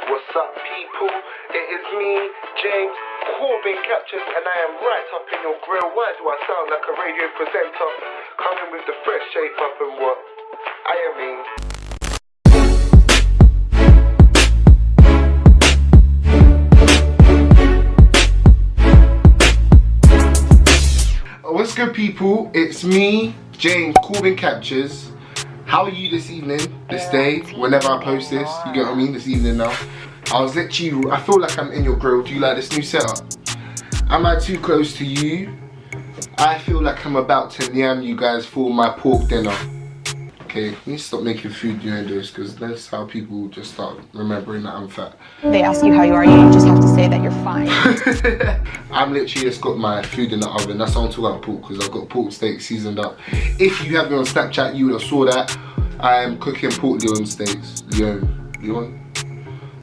What's up, people? It is me, James Corbin Captures, and I am right up in your grill. Why do I sound like a radio presenter? Coming with the fresh shape up and what I mean. What's good, people? It's me, James Corbin Captures. How are you this evening, this day, whenever I post this? You get what I mean? This evening now. I feel like I'm in your grill. Do you like this new setup? Am I too close to you? I feel like I'm about to nyam you guys for my pork dinner. Okay, you need to stop making food during this, because that's how people just start remembering that I'm fat. They ask you how you are, you just have to say that you're fine. I'm literally just got my food in the oven. That's why I'm talking about pork, because I've got pork steak seasoned up. If you have me on Snapchat, you would have saw that. I am cooking pork Leon steaks. Leon?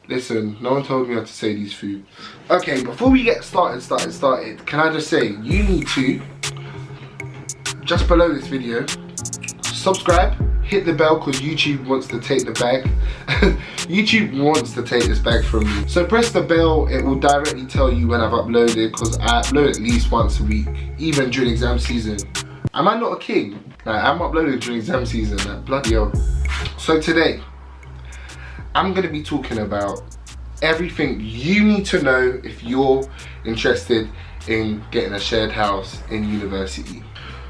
Listen, no one told me how to say these food. Okay, before we get started, can I just say, you need to, just below this video, subscribe, hit the bell, because YouTube wants to take the bag. YouTube wants to take this bag from me. So press the bell, it will directly tell you when I've uploaded, because I upload at least once a week, even during exam season. Am I not a king? Like, I'm uploading during exam season, like, bloody hell. So today, I'm going to be talking about everything you need to know if you're interested in getting a shared house in university.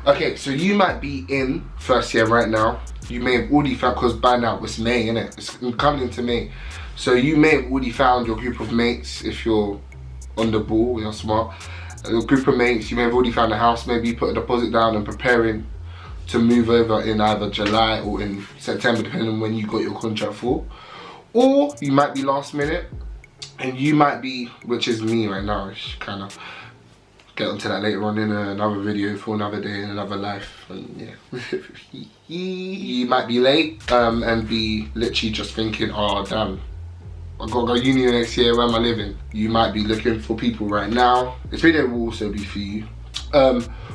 Okay, so you might be in first year right now. You may have already found, because by now it's May, innit? It's coming into May. So you may have already found your group of mates if you're on the ball, you're smart. A group of mates, you may have already found a house, maybe you put a deposit down and preparing to move over in either July or in September, depending on when you got your contract for. Or you might be last minute, and you might be, which is me right now, which kind of get onto that later on in another video for another day in another life. And yeah, you might be late and be literally just thinking, oh damn, I gotta go uni next year, where am I living? You might be looking for people right now. This video will also be for you.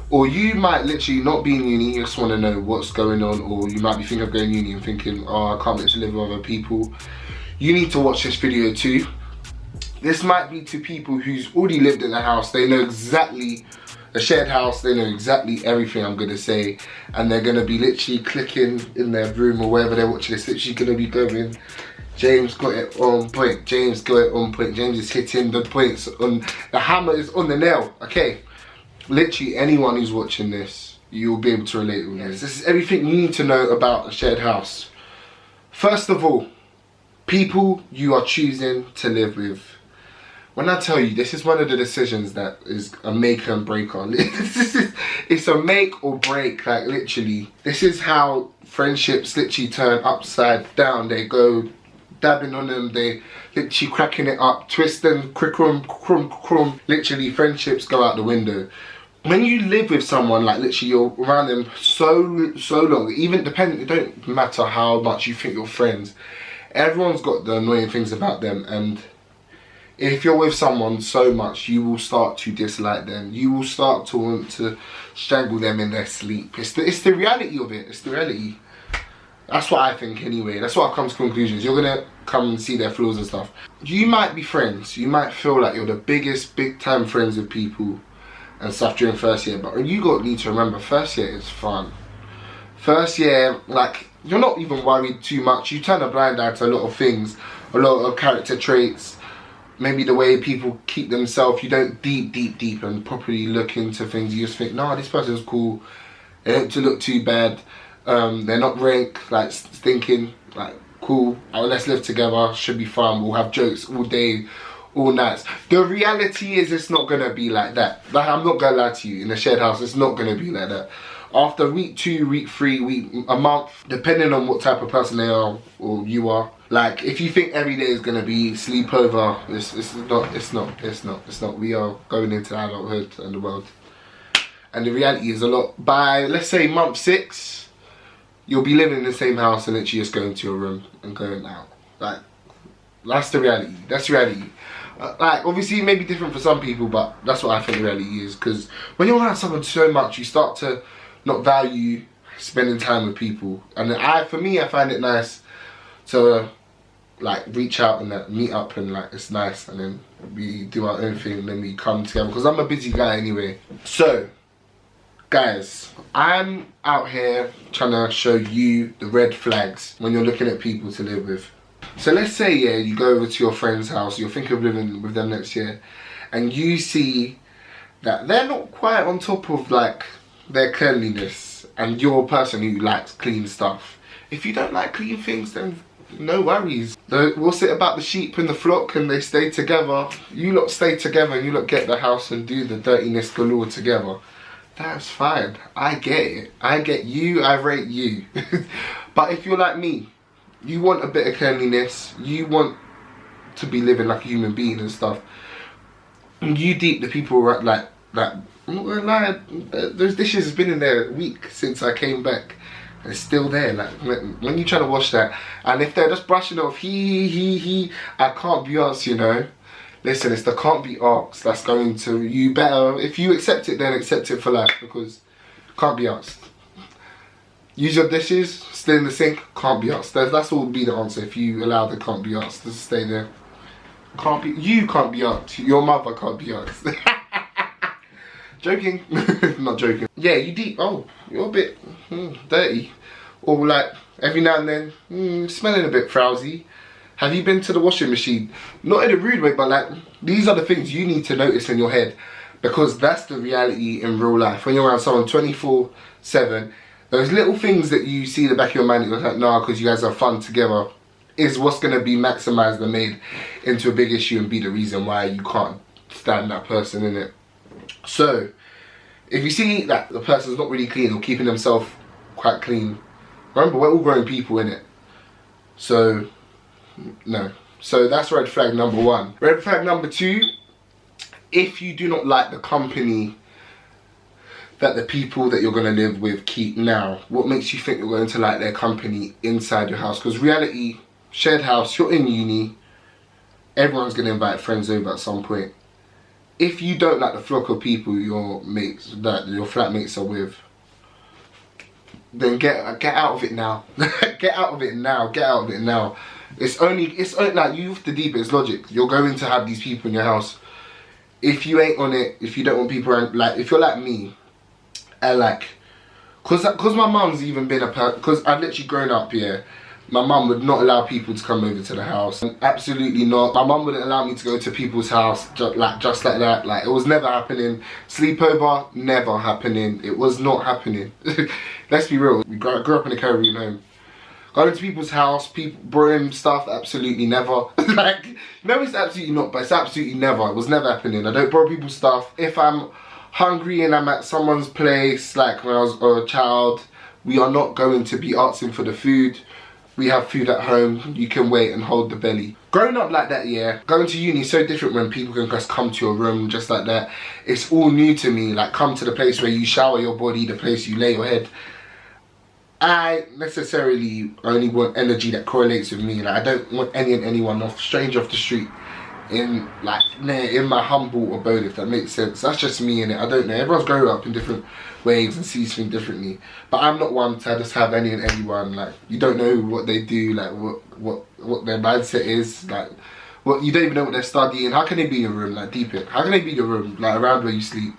Or you might literally not be in uni, you just want to know what's going on, or you might be thinking of going uni and thinking, oh, I can't wait to live with other people. You need to watch this video too. This might be to people who's already lived in a house. They know exactly, a shared house, they know exactly everything I'm going to say, and they're going to be literally clicking in their room or wherever they're watching this, literally going to be going, James got it on point, James got it on point, James is hitting the points, on the hammer is on the nail. Okay, literally anyone who's watching this, you'll be able to relate with this. This is everything you need to know about a shared house. First of all, people you are choosing to live with. When I tell you, this is one of the decisions that is a make and break on. It's a make or break, like literally. This is how friendships literally turn upside down. They go dabbing on them, they literally cracking it up, twisting, crum. Literally, friendships go out the window. When you live with someone, like literally you're around them so long, even depending, it don't matter how much you think you're friends, everyone's got the annoying things about them, and if you're with someone so much, you will start to dislike them. You will start to want to strangle them in their sleep. It's the reality of it. It's the reality. That's what I think anyway. That's what I've come to conclusions. You're going to come and see their flaws and stuff. You might be friends. You might feel like you're the biggest, big time friends with people and stuff during first year. But you need to remember, first year is fun. First year, like, you're not even worried too much. You turn a blind eye to a lot of things, a lot of character traits. Maybe the way people keep themselves, you don't deep and properly look into things. You just think, nah, this person's cool. They don't look too bad. They're not rank, like thinking, like, cool, let's live together, should be fun, we'll have jokes all day, all nights. The reality is it's not gonna be like that. Like, I'm not gonna lie to you, in a shared house, it's not gonna be like that. After week 2, week 3, a month, depending on what type of person they are, or you are, like, if you think every day is gonna be sleepover, it's not. We are going into adulthood and the world. And the reality is by, let's say, month 6, you'll be living in the same house and literally just going to your room and going out. Like, that's the reality. That's reality. Like, obviously it may be different for some people, but that's what I think the reality is. Because when you're around someone so much, you start to not value spending time with people. And for me, I find it nice to like reach out and like, meet up and like it's nice, and then we do our own thing and then we come together, because I'm a busy guy anyway. So guys, I'm out here trying to show you the red flags when you're looking at people to live with. So let's say, yeah, you go over to your friend's house, you're thinking of living with them next year, and you see that they're not quite on top of like their cleanliness, and you're a person who likes clean stuff. If you don't like clean things, then no worries. What's it about the sheep and the flock, and they stay together? You lot stay together and you lot get the house and do the dirtiness galore together. That's fine. I get it. I get you. I rate you. But if you're like me, you want a bit of cleanliness, you want to be living like a human being and stuff, and you deep the people like that. I'm not gonna lie, those dishes has been in there a week since I came back. And it's still there. Like when you try to wash that, and if they're just brushing off, I can't be asked, you know. Listen, it's the can't be asked that's going to, you better, if you accept it, then accept it for life, because can't be asked. Use your dishes, still in the sink, can't be asked. That's all be the answer if you allow the can't be asked to stay there. You can't be asked. Your mother can't be asked. Joking. Not joking. Yeah, you deep. Oh, you're a bit dirty. Or like, every now and then, smelling a bit frowsy. Have you been to the washing machine? Not in a rude way, but like, these are the things you need to notice in your head, because that's the reality in real life. When you're around someone 24/7, those little things that you see in the back of your mind, you're like, nah, because you guys have fun together, is what's going to be maximised and made into a big issue and be the reason why you can't stand that person, innit? So, if you see that the person's not really clean or keeping themselves quite clean, remember, we're all grown people, innit? So, no. So that's red flag number 1. Red flag number 2, if you do not like the company that the people that you're going to live with keep now, what makes you think you're going to like their company inside your house? Because reality, shared house, you're in uni, everyone's going to invite friends over at some point. If you don't like the flock of people your mates, that your flatmates are with, then get out of it now. Get out of it now. Get out of it now. It's only like, you have to deep it. It's logic. You're going to have these people in your house. If you ain't on it, if you don't want people around, like if you're like me, and like, cause my mum's even been cause I've literally grown up here. My mum would not allow people to come over to the house. Absolutely not. My mum wouldn't allow me to go to people's house just like that. Like, it was never happening. Sleepover, never happening. It was not happening. Let's be real. We grew up in a Caribbean home. Going to people's house, people borrowing stuff, absolutely never. Like, no, it's absolutely not, but it's absolutely never. It was never happening. I don't borrow people's stuff. If I'm hungry and I'm at someone's place, like when I was a child, we are not going to be asking for the food. We have food at home, you can wait and hold the belly. Growing up like that, yeah, going to uni is so different when people can just come to your room just like that. It's all new to me, like come to the place where you shower your body, the place you lay your head. I necessarily only want energy that correlates with me. Like, I don't want anyone off, stranger off the street, in like in my humble abode, if that makes sense. That's just me, innit? I don't know. Everyone's growing up in different ways and sees things differently. But I'm not one to just have anyone. Like, you don't know what they do, like what their mindset is, like what you don't even know what they're studying. How can they be in your room? Like, deep it. How can they be in your room? Like, around where you sleep?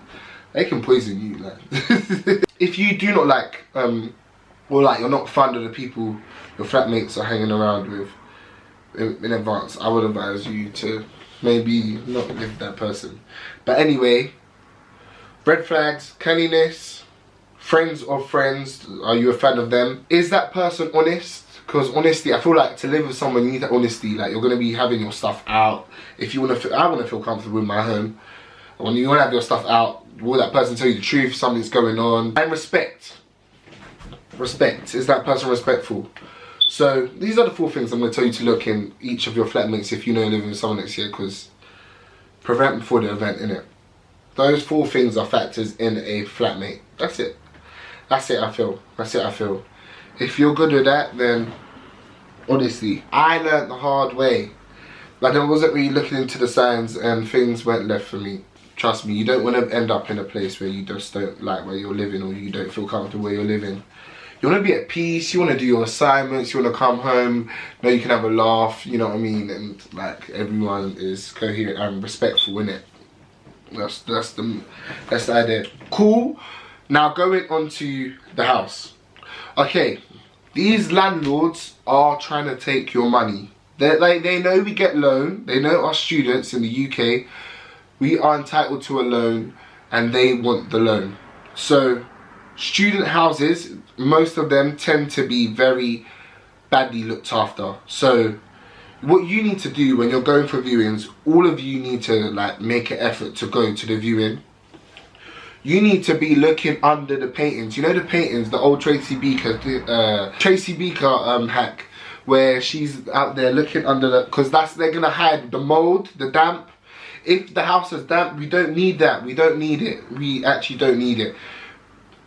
They can poison you. Like, if you do not like or like you're not fond of the people your flatmates are hanging around with in advance, I would advise you to maybe not live with that person. But anyway, red flags, cleanliness, friends of friends, are you a fan of them? Is that person honest? Because honesty, I feel like to live with someone you need that honesty. Like, you're going to be having your stuff out. If you want to, I want to feel comfortable in my home. When you want to have your stuff out, will that person tell you the truth, something's going on? And respect. Respect. Is that person respectful? So these are the 4 things I'm going to tell you to look in each of your flatmates if you know you're living with someone next year, because prevent before the event, innit? Those 4 things are factors in a flatmate. That's it. That's it, I feel. That's it, I feel. If you're good with that, then honestly, I learned the hard way. Like, I wasn't really looking into the signs and things went left for me. Trust me, you don't want to end up in a place where you just don't like where you're living, or you don't feel comfortable where you're living. You want to be at peace, you want to do your assignments, you want to come home, know you can have a laugh, you know what I mean, and like everyone is coherent and respectful, innit? That's the idea. Cool. Now going on to the house. Okay, these landlords are trying to take your money. They know we get loan, they know us students in the UK, we are entitled to a loan and they want the loan. So student houses, most of them tend to be very badly looked after. So what you need to do when you're going for viewings, all of you need to like make an effort to go to the viewing. You need to be looking under the paintings. You know the paintings, the old Tracy Beaker hack, where she's out there looking under the, because they're gonna hide the mold, the damp. If the house is damp, we don't need that. We don't need it. We actually don't need it.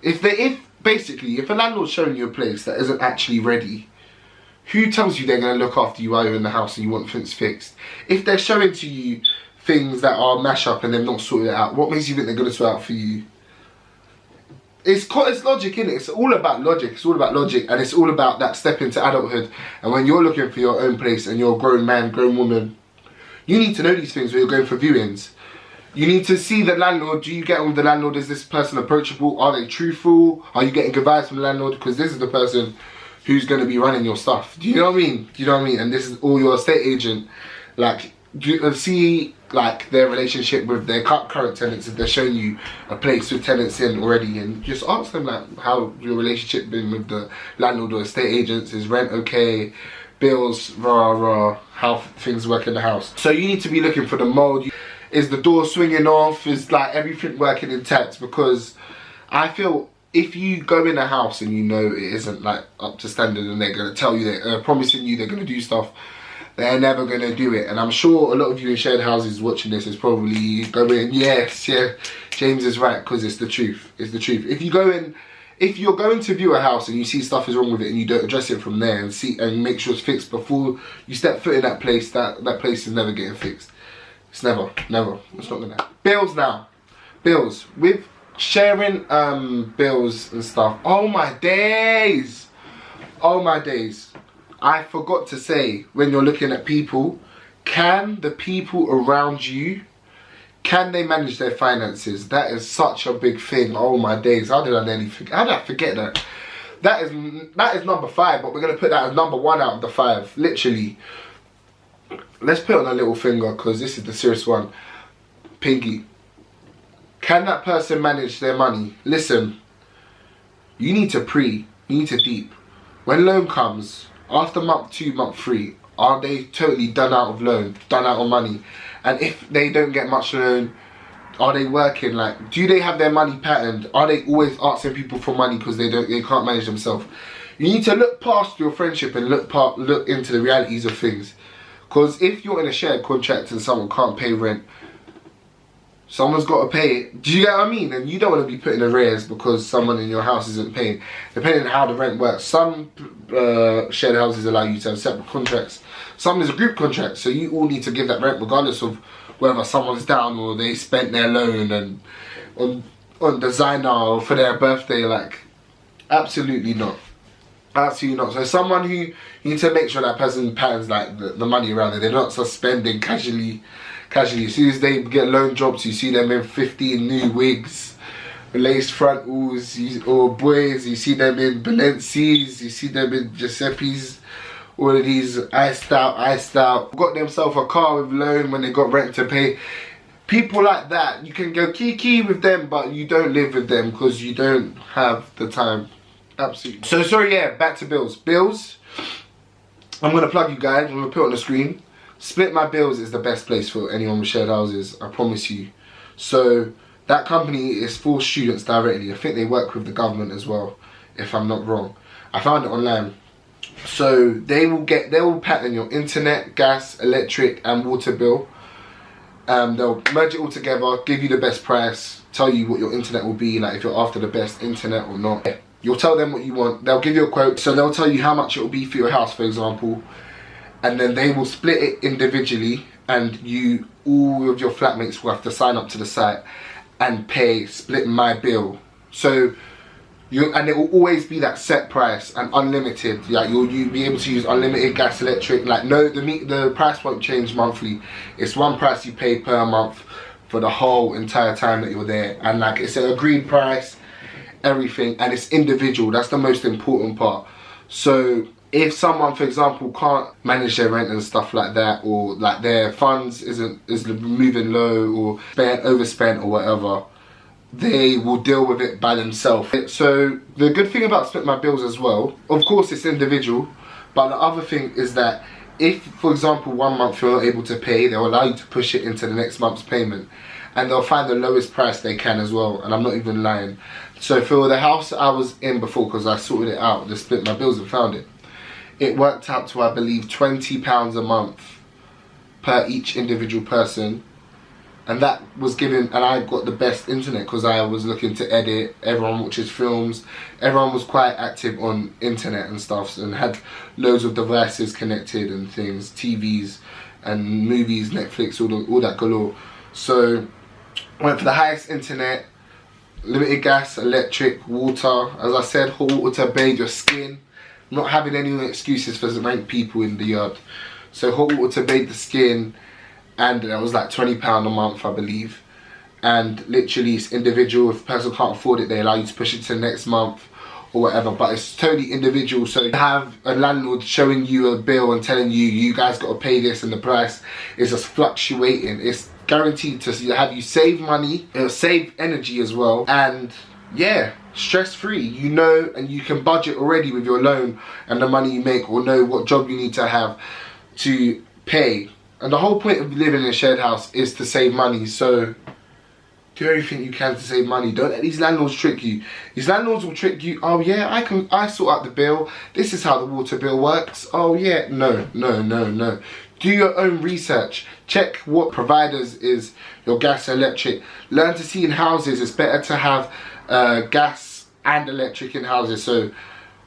If a landlord's showing you a place that isn't actually ready, who tells you they're going to look after you while you're in the house and you want things fixed? If they're showing to you things that are mash up and they've not sorted it out, what makes you think they're going to sort out for you? It's logic, innit? It's all about logic. It's all about logic, and it's all about that step into adulthood. And when you're looking for your own place and you're a grown man, grown woman, you need to know these things when you're going for viewings. You need to see the landlord. Do you get on with the landlord? Is this person approachable? Are they truthful? Are you getting good vibes from the landlord? Because this is the person who's going to be running your stuff. Do you know what I mean? Do you know what I mean? And this is all your estate agent. Like, see like their relationship with their current tenants, if they're showing you a place with tenants in already, and just ask them like how your relationship been with the landlord or estate agents. Is rent okay? Bills, how things work in the house. So you need to be looking for the mold. Is the door swinging off? Is like everything working intact? Because I feel if you go in a house and you know it isn't like up to standard and they're going to tell you, they're promising you they're going to do stuff, they're never going to do it. And I'm sure a lot of you in shared houses watching this is probably going, yes, yeah, James is right, because it's the truth. It's the truth. If you're going to view a house and you see stuff is wrong with it and you don't address it from there and make sure it's fixed before you step foot in that place, that place is never getting fixed. It's never. It's not gonna happen. Bills now. Bills. With sharing bills and stuff. Oh my days. Oh my days. I forgot to say, when you're looking at people, can the people around you, can they manage their finances? That is such a big thing. Oh my days. How did I forget that? That is number 5, but we're gonna put that as number 1 out of the 5. Literally. Let's put it on a little finger, because this is the serious one. Pinky. Can that person manage their money? Listen, you need to you need to deep. When loan comes, after month 2, month 3, are they totally done out of loan, done out of money? And if they don't get much loan, are they working? Like, do they have their money patterned? Are they always asking people for money because they can't manage themselves? You need to look past your friendship and look into the realities of things. Because if you're in a shared contract and someone can't pay rent, someone's got to pay it. Do you get what I mean? And you don't want to be put in arrears because someone in your house isn't paying. Depending on how the rent works. Some shared houses allow you to have separate contracts. Some is a group contract. So you all need to give that rent regardless of whether someone's down or they spent their loan and on designer or for their birthday. Like, absolutely not. Absolutely not. So someone who, you need to make sure that person patterns like the money around it. They're not just spending casually. As soon as they get loan jobs, you see them in 15 new wigs, lace frontals, or boys, you see them in Balenci's, you see them in Giuseppe's, all of these iced out. Got themselves a car with loan when they got rent to pay. People like that, you can go kiki with them, but you don't live with them because you don't have the time. Absolutely. So sorry, yeah, back to bills. Bills, I'm going to plug you guys, I'm going to put it on the screen. Split My Bills is the best place for anyone with shared houses, I promise you. So that company is for students directly. I think they work with the government as well, if I'm not wrong. I found it online. So they will pattern your internet, gas, electric and water bill. They'll merge it all together, give you the best price, tell you what your internet will be, like if you're after the best internet or not. You'll tell them what you want, they'll give you a quote, so they'll tell you how much it will be for your house, for example. And then they will split it individually, and all of your flatmates will have to sign up to the site and pay Split My Bill. So and it will always be that set price and unlimited. Like you'll be able to use unlimited gas, electric. Like no, the price won't change monthly. It's one price you pay per month for the whole entire time that you're there, and like it's an agreed price, everything, and it's individual. That's the most important part. So if someone, for example, can't manage their rent and stuff like that, or like their funds is moving low or overspent or whatever, they will deal with it by themselves. So the good thing about Split My Bills as well, of course it's individual, but the other thing is that if, for example, 1 month you're not able to pay, they'll allow you to push it into the next month's payment, and they'll find the lowest price they can as well, and I'm not even lying. So for the house I was in before, because I sorted it out, the Split My Bills and found it, it worked out to, I believe, £20 a month per each individual person. And that was given, and I got the best internet because I was looking to edit. Everyone watches films. Everyone was quite active on internet and stuff, and had loads of devices connected and things, TVs and movies, Netflix, all that galore. So went for the highest internet, limited gas, electric, water. As I said, hot water to bathe your skin. Not having any excuses for rank people in the yard. So hot water to bathe the skin. And that was like £20 a month, I believe. And literally it's individual. If a person can't afford it, they allow you to push it to the next month or whatever. But it's totally individual. So you have a landlord showing you a bill and telling you, you guys got to pay this, and the price is just fluctuating. It's guaranteed to have you save money. It'll save energy as well. And yeah, stress free, you know, and you can budget already with your loan and the money you make, or know what job you need to have to pay. And the whole point of living in a shared house is to save money. So do everything you can to save money. Don't let these landlords trick you. These landlords will trick you. Oh yeah, I sort out the bill. This is how the water bill works. Oh yeah, no. Do your own research. Check what providers is your gas, electric. Learn to see in houses. It's better to have gas and electric in houses, so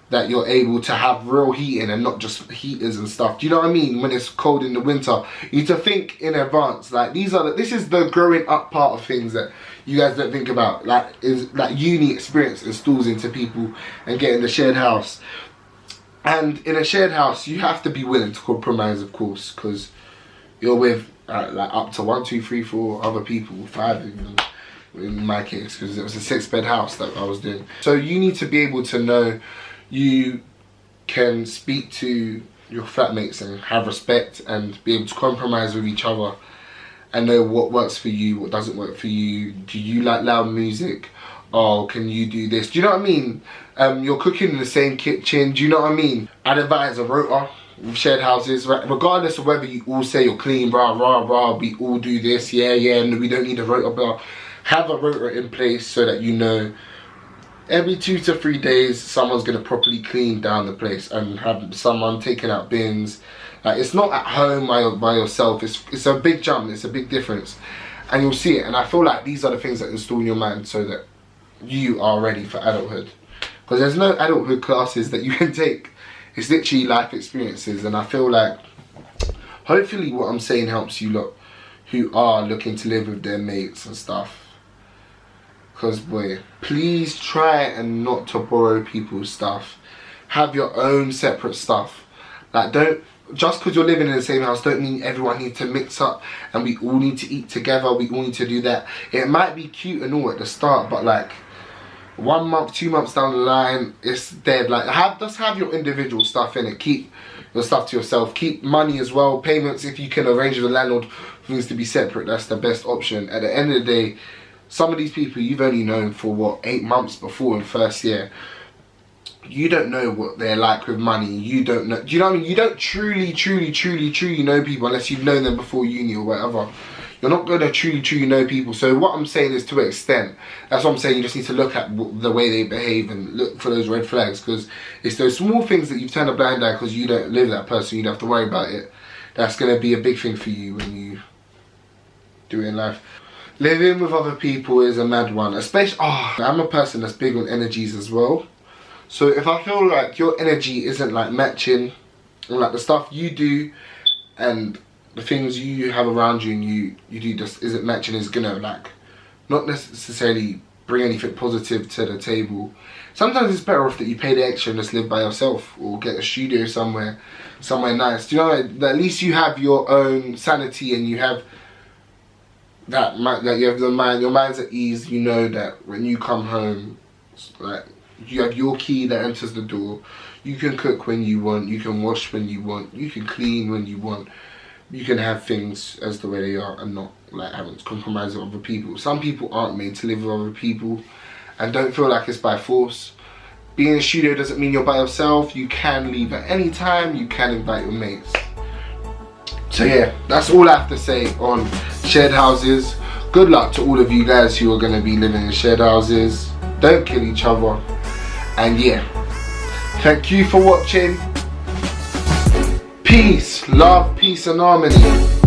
that you're able to have real heating and not just heaters and stuff. Do you know what I mean? When it's cold in the winter, you need to think in advance. Like this is the growing up part of things that you guys don't think about. Like uni experience installs into people and getting the shared house. And in a shared house, you have to be willing to compromise, of course, because you're with like up to 1, 2, 3, 4 other people, 5 even. In my case, because it was a 6-bed house that I was doing. So you need to be able to know you can speak to your flatmates and have respect and be able to compromise with each other and know what works for you, what doesn't work for you. Do you like loud music? Oh, can you do this? Do you know what I mean? You're cooking in the same kitchen. Do you know what I mean? I'd advise a rota with shared houses, right? Regardless of whether you all say you're clean, rah, we all do this, yeah, and we don't need a rota, blah. Have a rota in place so that you know every 2 to 3 days someone's going to properly clean down the place and have someone taking out bins. Like, it's not at home by yourself. It's a big jump. It's a big difference, and you'll see it. And I feel like these are the things that install in your mind so that you are ready for adulthood, because there's no adulthood classes that you can take. It's literally life experiences. And I feel like hopefully what I'm saying helps you lot who are looking to live with their mates and stuff. Because boy, please try and not to borrow people's stuff. Have your own separate stuff. Like, don't, just because you're living in the same house don't mean everyone needs to mix up and we all need to eat together, we all need to do that. It might be cute and all at the start, but like 1 month, 2 months down the line, it's dead. Like, just have your individual stuff in it. Keep your stuff to yourself. Keep money as well. Payments, if you can arrange with the landlord for things to be separate, that's the best option. At the end of the day, some of these people you've only known for what, 8 months before in first year. You don't know what they're like with money. You don't know. Do you know what I mean? You don't truly know people unless you've known them before uni or whatever. You're not going to truly know people. So what I'm saying is, to an extent, that's what I'm saying, you just need to look at the way they behave and look for those red flags, because it's those small things that you've turned a blind eye because you don't live that person, you don't have to worry about it. That's going to be a big thing for you when you do it in life. Living with other people is a mad one, especially, I'm a person that's big on energies as well. So if I feel like your energy isn't like matching, and like the stuff you do and the things you have around you and you do just isn't matching, is gonna like not necessarily bring anything positive to the table. Sometimes it's better off that you pay the extra and just live by yourself, or get a studio somewhere nice. Do you know that at least you have your own sanity, and you have that you have your mind's at ease. You know that when you come home, like, you have your key that enters the door. You can cook when you want, you can wash when you want, you can clean when you want. You can have things as the way they are and not like having to compromise with other people. Some people aren't made to live with other people, and don't feel like it's by force. Being in a studio doesn't mean you're by yourself. You can leave at any time, you can invite your mates. So yeah, that's all I have to say on shared houses. Good luck to all of you guys who are going to be living in shared houses. Don't kill each other. And yeah, thank you for watching. Peace, love, peace and harmony.